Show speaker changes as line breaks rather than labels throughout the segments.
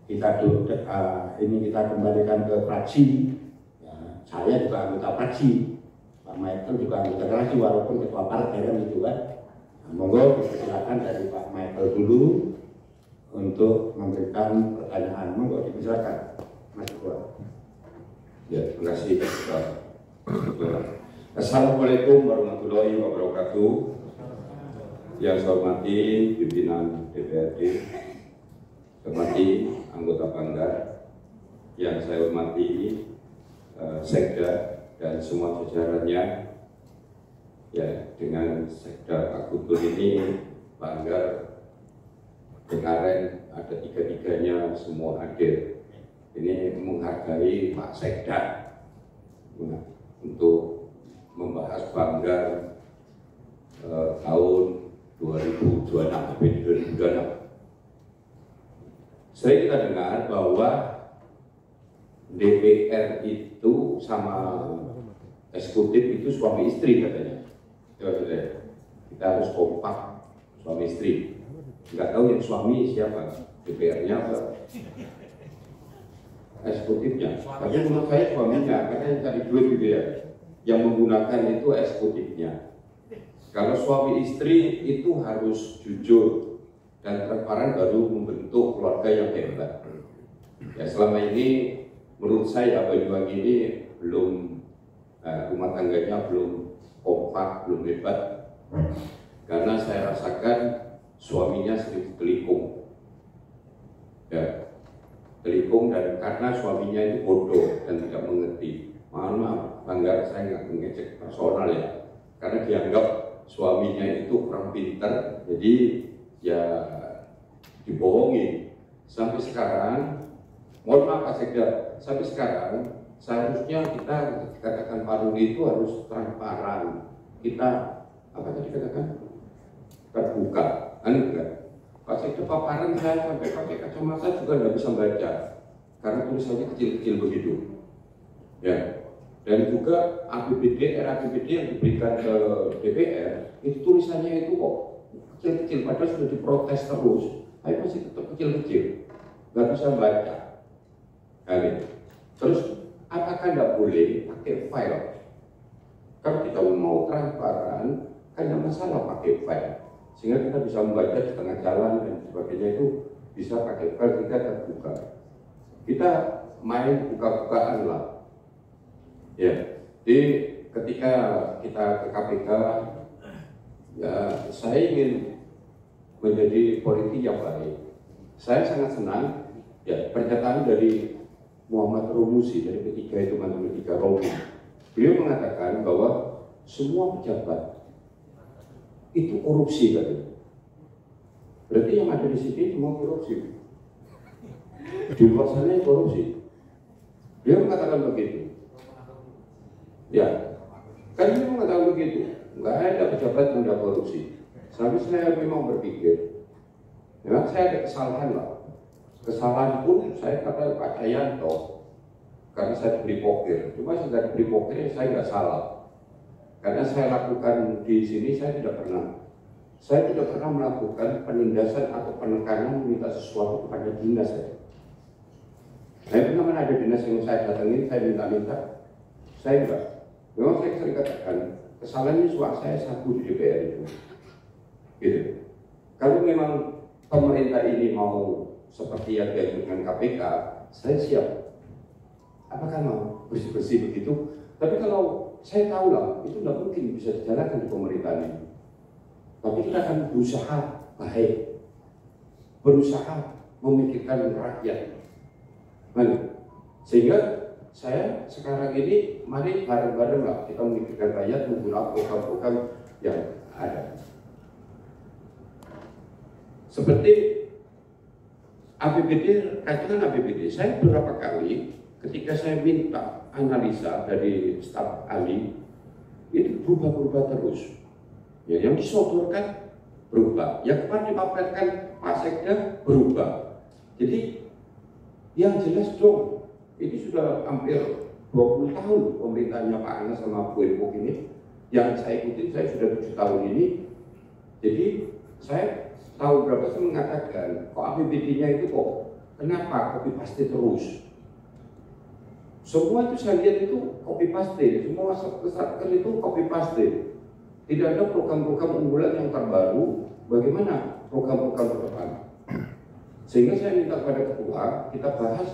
ini kita kembalikan ke fraksi. Ya, saya juga anggota fraksi, Pak Michael juga anggota fraksi walaupun ketua partai kan gitu kan. Nah, monggo dipersilakan dari Pak Michael dulu untuk memberikan pertanyaan. Monggo dipersilakan, Mas Ketua. Ya, terima kasih. Assalamualaikum warahmatullahi wabarakatuh. Yang saya hormati pimpinan DPRD, saya hormati anggota Banggar, yang saya hormati Sekda dan semua jajarannya. Ya, dengan Sekda Pak Guntur ini Banggar kemarin ada tiga-tiganya semua hadir. Ini menghargai Pak Sekda untuk membahas Banggar tahun 2026 sampai 2026. Sering kita dengar bahwa DPR itu sama eksekutif itu suami istri katanya. Kita harus kompak suami istri. Nggak tahu yang suami siapa, DPR-nya apa eksekutifnya. Tapi menurut saya suaminya, karena yang cari duit gitu ya. Yang menggunakan itu eksekutifnya. Kalau suami istri itu harus jujur dan transparan baru membentuk keluarga yang hebat. Ya, selama ini menurut saya Banyuwangi ini belum rumah tangganya belum kompak, belum hebat. Karena saya rasakan suaminya sering telikung. Ya, telikung dan karena suaminya itu bodoh dan tidak mengerti. Maaf, Banggar saya nggak mengecek personal ya, karena dianggap suaminya itu kurang pintar, jadi ya dibohongi. Sampai sekarang, mohon maaf Pak Sekda, sampai sekarang seharusnya kita katakan Pak Rudi itu harus transparan. Kita apa tadi katakan terbuka, enggak? Pak Sekda paparan saya sampai pakai kacamata juga nggak bisa baca, karena tulisannya kecil-kecil begitu. Ya. Dan juga APBD, RAPBD yang diberikan ke DPR, itu tulisannya itu kok kecil-kecil, padahal sudah diprotes terus, tapi masih tetap kecil-kecil, nggak bisa baca. Nah, gitu. Terus, apakah nggak boleh pakai file? Kalau kita mau transparan, kan nggak masalah pakai file, sehingga kita bisa membaca di tengah jalan dan sebagainya itu bisa pakai file, kita terbuka. Kita main buka-bukaan lah. Ya, jadi ketika kita ke KPK, ya saya ingin menjadi politik yang baik. Saya sangat senang ya pernyataan dari Muhammad Romusi dari P3 itu P3 Romi. Beliau mengatakan bahwa semua pejabat itu korupsi katanya. Berarti yang ada di sini semua korupsi. Di luar sana korupsi. Beliau mengatakan begitu. Ya, kan dia mengatakan begitu, nggak ada pejabat yang tidak korupsi. Sampai saya memang berpikir, memang saya ada kesalahan lah. Kesalahan pun saya kata Pak Cayanto, karena saya diberi pokir. Cuma sudah diberi pokir, saya nggak salah. Karena saya lakukan di sini, saya tidak pernah melakukan penindasan atau penekanan meminta sesuatu kepada dinas saya. Saya pernah ada dinas yang saya datangin, saya minta-minta, saya enggak. Memang saya sering katakan, kesalahannya suara saya satu di DPR itu. Gitu. Kalau memang pemerintah ini mau seperti yang diajukan KPK, saya siap. Apakah mau bersih-bersih begitu? Tapi kalau saya tahu lah, itu tidak mungkin bisa dijalankan di pemerintahan ini. Tapi kita akan berusaha baik, berusaha memikirkan rakyat. Sehingga saya sekarang ini mari bareng-bareng lah kita memikirkan rakyat menggunakan program-program yang ada. Seperti APBD, kaitan APBD, saya beberapa kali ketika saya minta analisa dari staf ahli itu berubah-ubah terus. Ya, yang disodorkan berubah, yang kemarin dipaparkan Pak Sekda berubah. Jadi yang jelas dong. Ini sudah hampir 20 tahun pemerintahnya Pak Anas sama Bu Epok ini. Yang saya ikuti, saya sudah 7 tahun ini. Jadi saya tahu berapa saya mengatakan, kok APBD-nya itu kok Kenapa copy paste terus? Semua itu saya lihat itu copy paste, semua satker itu copy paste. Tidak ada program-program unggulan yang terbaru. Bagaimana program-program ke depan? Sehingga saya minta kepada ketua, kita bahas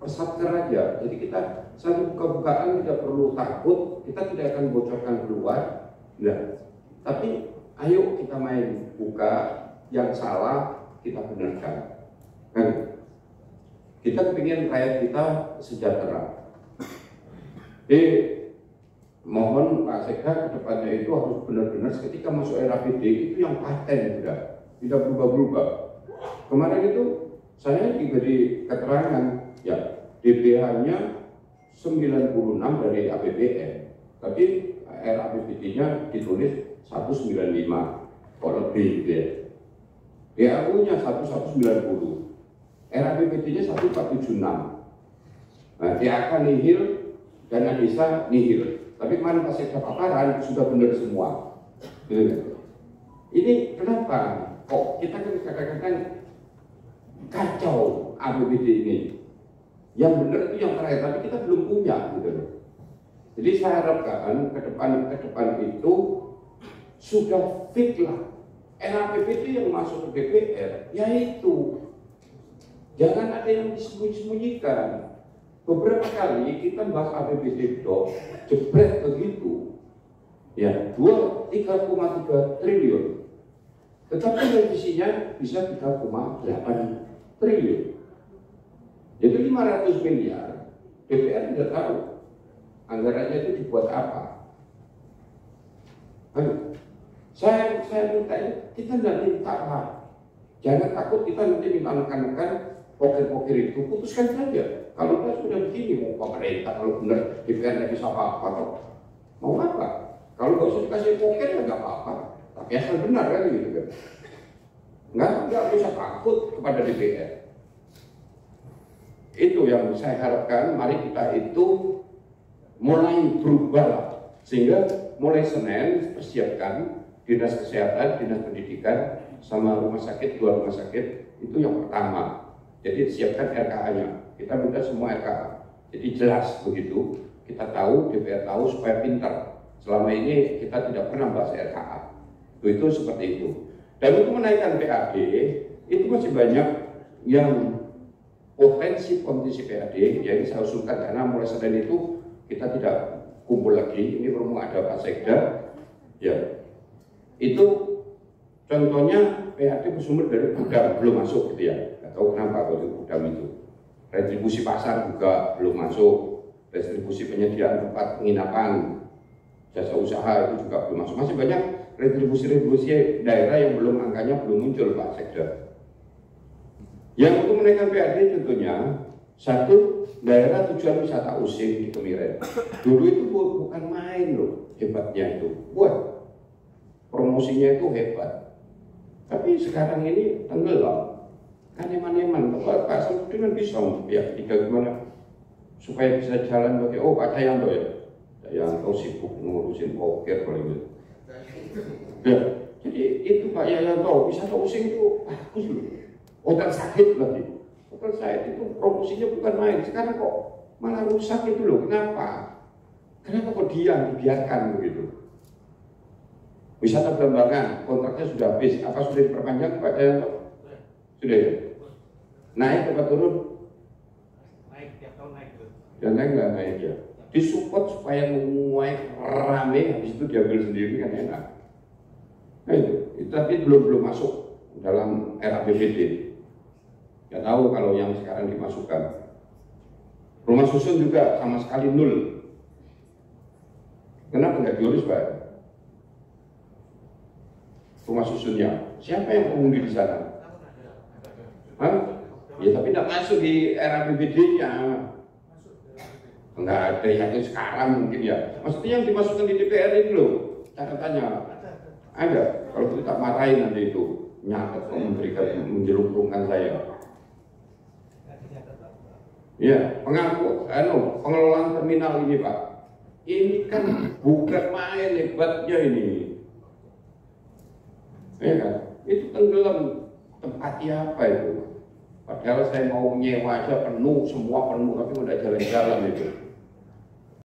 per satker aja. Jadi kita satu buka-bukaan, tidak perlu takut, kita tidak akan bocorkan keluar. Nah, tapi ayo kita main buka, yang salah kita benarkan. Kan? Kita ingin rakyat kita sejahtera. Mohon Pak Sekda ke depannya itu harus benar-benar ketika masuk era PD itu yang paten tidak berubah-berubah. Kemarin itu saya diberi keterangan ya DPH-nya 96 dari APBN, tapi RAPBD-nya ditulis 195 kok lebih gitu ya. DAU-nya 1190, RAPBD-nya 1476. Nah, DAK nihil, dana desa nihil. Tapi kemarin pas saya paparan sudah benar semua. Ini kenapa? Kok kita kan kadang-kadang kacau APBD ini. Yang benar itu yang terakhir, tapi kita belum punya gitu loh. Jadi saya harapkan ke depan itu sudah fit lah. RAPBD yang masuk ke DPR, yaitu jangan ada yang disembunyi-sembunyikan. Beberapa kali kita bahas APBD dok, jebret begitu, ya 3,3 triliun, tetapi revisinya bisa 3,8 triliun, jadi 500 miliar. DPR tidak tahu anggarannya itu dibuat apa. Ayo, saya minta kita tidak minta lah, jangan takut kita nanti minta nekan-nekan poker-poker itu, putuskan saja. Kalau kita sudah begini, mau pemerintah, kalau benar DPR tidak bisa apa-apa, mau apa? Kalau nggak usah dikasih poker ya nggak apa-apa, tapi asal benar kan gitu kan. Nggak usah takut kepada DPR. Itu yang saya harapkan, mari kita itu mulai berubah lah. Sehingga mulai Senin persiapkan dinas kesehatan, dinas pendidikan, sama rumah sakit, 2 rumah sakit, itu yang pertama. Jadi siapkan RKA-nya. Kita minta semua RKA. Jadi jelas begitu. Kita tahu, DPR tahu supaya pintar. Selama ini kita tidak pernah bahas RKA. Itu seperti itu. Dan untuk menaikkan PAD, itu masih banyak yang potensi PAD yang saya usulkan, karena mulai Senin itu kita tidak kumpul lagi. Ini perlu ada Pak Sekda. Ya, itu contohnya PAD bersumber dari gudang belum masuk gitu ya. Nggak tahu kenapa kalau gudang itu. Retribusi pasar juga belum masuk, retribusi penyediaan tempat penginapan, jasa usaha itu juga belum masuk. Masih banyak retribusi daerah yang belum, angkanya belum muncul Pak Sekda. Yang untuk menaikkan PAD tentunya, satu, daerah tujuan wisata using di Kemiren. Dulu itu bukan main loh, hebatnya itu. Buat promosinya itu hebat. Tapi sekarang ini tenggelam. Kan eman-eman, Pak Samsudin kan bisa ya, tidak gimana supaya bisa jalan bagi Pak Cayanto ya. Cayanto sibuk ngurusin poker kalau gitu. Ya, jadi itu Pak Cayanto wisata using itu bagus loh. Hotel sakit lagi. Hotel sakit itu promosinya bukan main. Sekarang kok malah rusak itu loh. Kenapa? Kenapa kok dibiarkan begitu? Wisata Belambangan kontraknya sudah habis. Apa sudah diperpanjang Pak Cayanto? Sudah ya? Naik apa turun?
Naik, tiap tahun naik tuh.
Dan naik nggak naik ya? Disupport supaya menguai rame, habis itu diambil sendiri kan enak. Nah itu tapi belum masuk dalam RAPBD. Nggak tahu kalau yang sekarang dimasukkan. Rumah susun juga sama sekali nol. Kenapa nggak diurus Pak? Rumah susunnya, siapa yang pengundi di sana? Hah? Ya tapi tidak masuk di RAPBD-nya. Enggak ada yang sekarang mungkin ya. Maksudnya yang dimasukkan di DPR ini loh, catatannya ada. Kalau kita marahin nanti itu nyatet memberikan menjelupungkan saya. Ya, pengelolaan terminal ini Pak. Ini kan bukan main hebatnya ini. Ya kan? Itu tenggelam tempatnya apa itu? Padahal saya mau nyewa aja penuh, semua penuh, tapi udah jalan-jalan itu.